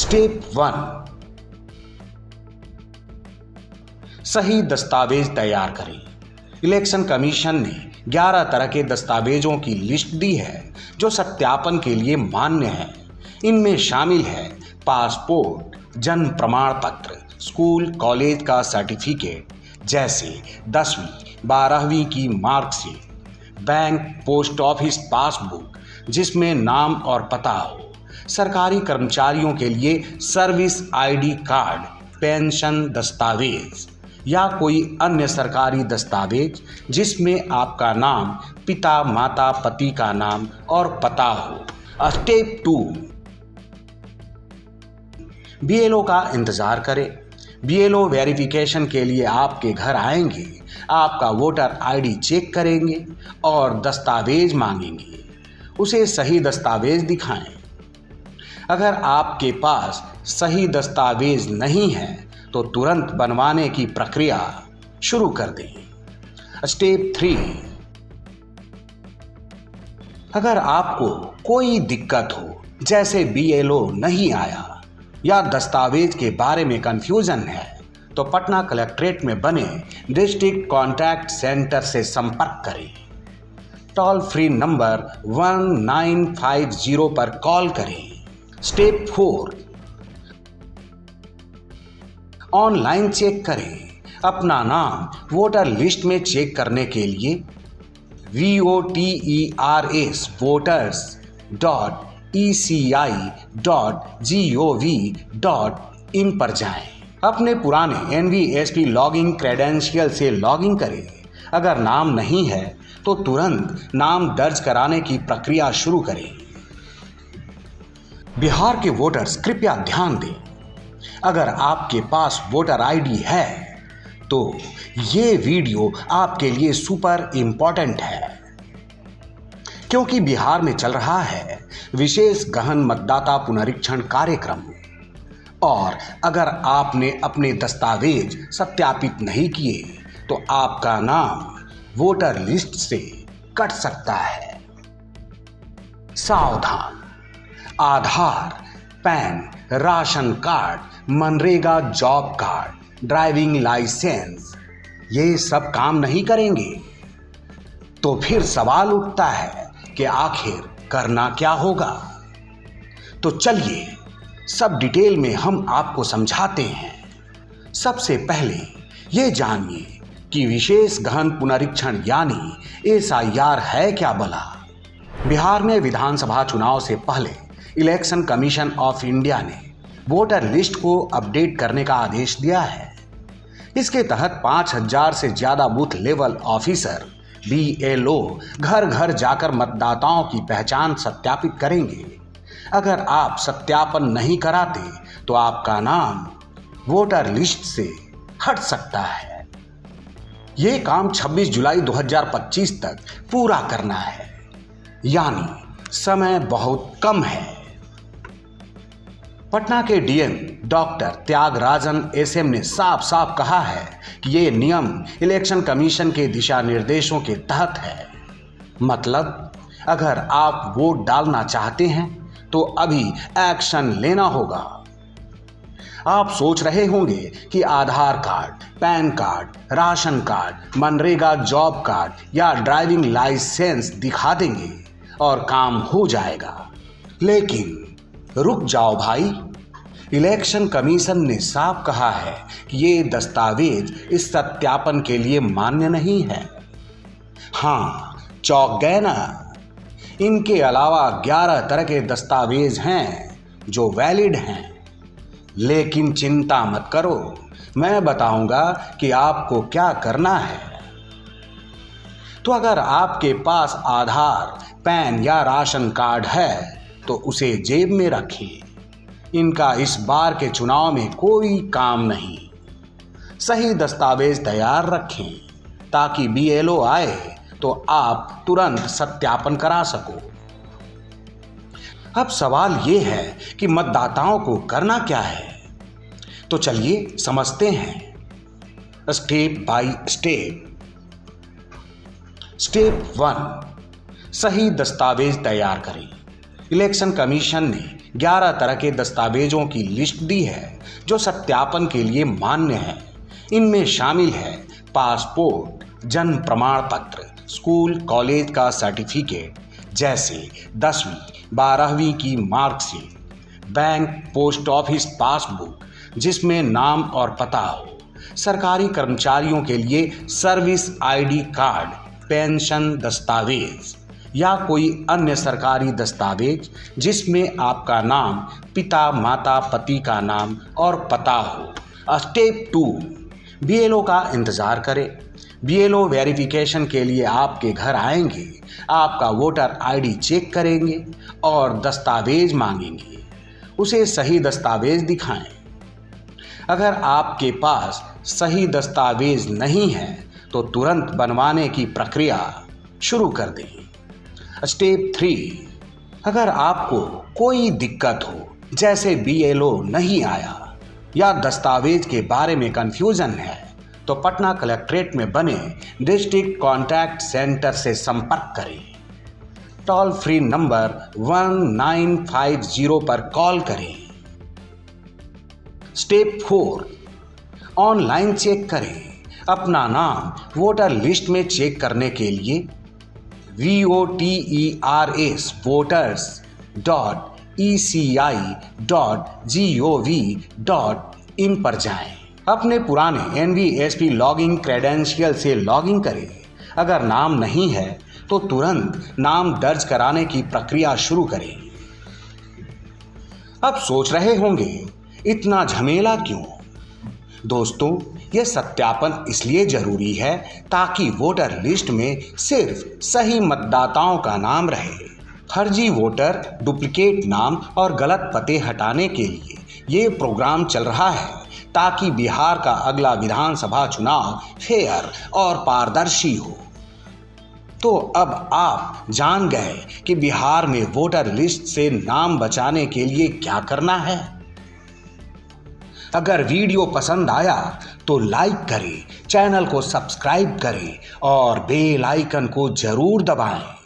Step 1, सही दस्तावेज तैयार करें। इलेक्शन कमीशन ने 11 तरह के दस्तावेजों की लिस्ट दी है जो सत्यापन के लिए मान्य है। इनमें शामिल है पासपोर्ट, जन्म प्रमाण पत्र, स्कूल कॉलेज का सर्टिफिकेट जैसे 10वीं 12वीं की marksheet, bank post office passbook जिसमें नाम और पता हो, सरकारी कर्मचारियों के लिए सर्विस आईडी कार्ड, पेंशन दस्तावेज या कोई अन्य सरकारी दस्तावेज जिसमें आपका नाम, पिता माता पति का नाम और पता हो। स्टेप 2, बीएलओ का इंतजार करें। बीएलओ वेरिफिकेशन के लिए आपके घर आएंगे, आपका वोटर आईडी चेक करेंगे और दस्तावेज मांगेंगे। उसे सही दस्तावेज दिखाएं। अगर आपके पास सही दस्तावेज नहीं है तो तुरंत बनवाने की प्रक्रिया शुरू कर दें। स्टेप 3, अगर आपको कोई दिक्कत हो जैसे बीएलओ नहीं आया या दस्तावेज के बारे में कंफ्यूजन है तो पटना कलेक्ट्रेट में बने डिस्ट्रिक्ट कॉन्टैक्ट सेंटर से संपर्क करें। टोल फ्री नंबर 1950 पर कॉल करें। स्टेप 4, ऑनलाइन चेक करें। अपना नाम वोटर लिस्ट में चेक करने के लिए VOTERS voters.eci.gov.in पर जाएं। अपने पुराने NVSP लॉगिन क्रेडेंशियल से लॉगिन करें। अगर नाम नहीं है तो तुरंत नाम दर्ज कराने की प्रक्रिया शुरू करें। बिहार के वोटर्स कृपया ध्यान दें, अगर आपके पास वोटर आईडी है तो ये वीडियो आपके लिए सुपर इंपॉर्टेंट है, क्योंकि बिहार में चल रहा है विशेष गहन मतदाता पुनरीक्षण कार्यक्रम और अगर आपने अपने दस्तावेज सत्यापित नहीं किए तो आपका नाम वोटर लिस्ट से कट सकता है। सावधान, आधार, पैन, राशन कार्ड, मनरेगा जॉब कार्ड, ड्राइविंग लाइसेंस ये सब काम नहीं करेंगे तो फिर सवाल उठता है कि आखिर करना क्या होगा। तो चलिए सब डिटेल में हम आपको समझाते हैं। सबसे पहले ये जानिए कि विशेष गहन पुनरीक्षण यानी SIR है क्या भला। बिहार में विधानसभा चुनाव से पहले इलेक्शन कमीशन ऑफ इंडिया ने वोटर लिस्ट को अपडेट करने का आदेश दिया है। इसके तहत 5000 से ज्यादा बूथ लेवल ऑफिसर BLO घर घर जाकर मतदाताओं की पहचान सत्यापित करेंगे। अगर आप सत्यापन नहीं कराते तो आपका नाम वोटर लिस्ट से हट सकता है। ये काम 26 जुलाई 2025 तक पूरा करना है, यानी समय बहुत कम है। पटना के DM डॉक्टर त्यागराजन SM ने साफ साफ कहा है कि ये नियम इलेक्शन कमीशन के दिशा निर्देशों के तहत है। मतलब अगर आप वोट डालना चाहते हैं तो अभी एक्शन लेना होगा। आप सोच रहे होंगे कि Aadhaar card, PAN card, ration card, मनरेगा जॉब कार्ड या ड्राइविंग लाइसेंस दिखा देंगे और काम हो जाएगा, लेकिन रुक जाओ भाई। इलेक्शन कमीशन ने साफ कहा है कि ये दस्तावेज इस सत्यापन के लिए मान्य नहीं है। हाँ, चौंक गए ना? इनके अलावा 11 तरह के दस्तावेज हैं जो वैलिड हैं। लेकिन चिंता मत करो, मैं बताऊंगा कि आपको क्या करना है। तो अगर आपके पास आधार, पैन या राशन कार्ड है तो उसे जेब में रखें। इनका इस बार के चुनाव में कोई काम नहीं। सही दस्तावेज तैयार रखें ताकि BLO आए तो आप तुरंत सत्यापन करा सको। अब सवाल ये है कि मतदाताओं को करना क्या है, तो चलिए समझते हैं स्टेप बाय स्टेप। स्टेप 1, सही दस्तावेज तैयार करें। इलेक्शन कमीशन ने 11 तरह के दस्तावेजों की लिस्ट दी है जो सत्यापन के लिए मान्य है। इनमें शामिल है पासपोर्ट, जन्म प्रमाण पत्र, स्कूल कॉलेज का सर्टिफिकेट जैसे 10वीं 12वीं की marksheet, bank post office passbook जिसमें नाम और पता हो, सरकारी कर्मचारियों के लिए सर्विस आईडी कार्ड, पेंशन दस्तावेज या कोई अन्य सरकारी दस्तावेज जिसमें आपका नाम, पिता माता पति का नाम और पता हो। स्टेप 2, बीएलओ का इंतज़ार करें। बीएलओ वेरिफिकेशन के लिए आपके घर आएंगे, आपका वोटर आईडी चेक करेंगे और दस्तावेज मांगेंगे। उसे सही दस्तावेज दिखाएं। अगर आपके पास सही दस्तावेज नहीं है तो तुरंत बनवाने की प्रक्रिया शुरू कर दें। स्टेप 3, अगर आपको कोई दिक्कत हो जैसे बीएलओ नहीं आया या दस्तावेज के बारे में कंफ्यूजन है तो पटना कलेक्ट्रेट में बने डिस्ट्रिक्ट कॉन्टैक्ट सेंटर से संपर्क करें। टोल फ्री नंबर 1950 पर कॉल करें। स्टेप 4, ऑनलाइन चेक करें। अपना नाम वोटर लिस्ट में चेक करने के लिए voters.eci.gov.in पर जाएं। अपने पुराने NVSP लॉगिन क्रेडेंशियल से लॉगिन करें। अगर नाम नहीं है तो तुरंत नाम दर्ज कराने की प्रक्रिया शुरू करें। अब सोच रहे होंगे इतना झमेला क्यों? दोस्तों, यह सत्यापन इसलिए जरूरी है ताकि वोटर लिस्ट में सिर्फ सही मतदाताओं का नाम रहे। फर्जी वोटर, डुप्लीकेट नाम और गलत पते हटाने के लिए ये प्रोग्राम चल रहा है ताकि बिहार का अगला विधानसभा चुनाव फेयर और पारदर्शी हो। तो अब आप जान गए कि बिहार में वोटर लिस्ट से नाम बचाने के लिए क्या करना है। अगर वीडियो पसंद आया तो लाइक करें, चैनल को सब्सक्राइब करें और बेल आइकन को जरूर दबाएं।